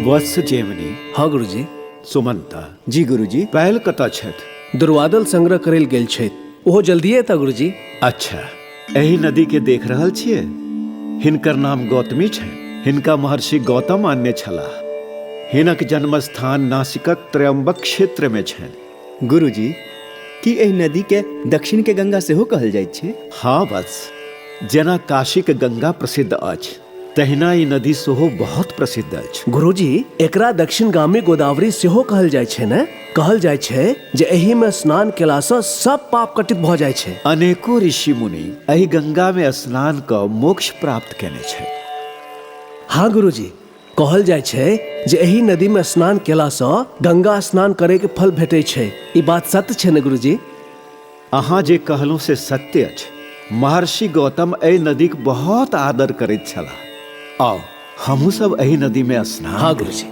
वत्स Gemini हाँ गुरुजी। सुमंता जी गुरुजी। पहल कतऽ छथि? दुर्वादल संग्रह करे गेल छथि, ओहो जल्दिए एता गुरुजी। अच्छा, एही नदी के देख रहल छियै? हिनकर नाम गौतमी छै। हिनका महर्षि गौतम आनने छलाह। हिनक जन्म स्थान नासिकक त्रयंबक क्षेत्र में छनि। गुरुजी, की एहि नदी के दक्षिण के गंगा सेहो कहल जाइत छै? हाँ वत्स, जेना काशी के गंगा प्रसिद्ध अछि, तहिना ई नदी सेहो बहुत प्रसिद्ध अछि। गुरुजी, एकरा दक्षिण गामी गोदावरी सेहो कहल जाइ छै ने? कहल जाइ छै जे एही में स्नान केला सँ सब पाप कटित भ जाइ छै। अनेको ऋषि मुनि एही गंगा में स्नान क मोक्ष प्राप्त केने छै। हाँ गुरुजी, कहल जाइ छै जे एही नदी में स्नान केला सँ गंगा स्नान करे के फल भेटै छै। ई बात सत्य छै ने गुरुजी? अहाँ जे कहलहुँ से सत्य अछि। महर्षि गौतम एहि नदीक बहुत आदर करैत छलाह। आओ हमहूँ सब एही नदी में स्नान हाँ करी। गुरुजी।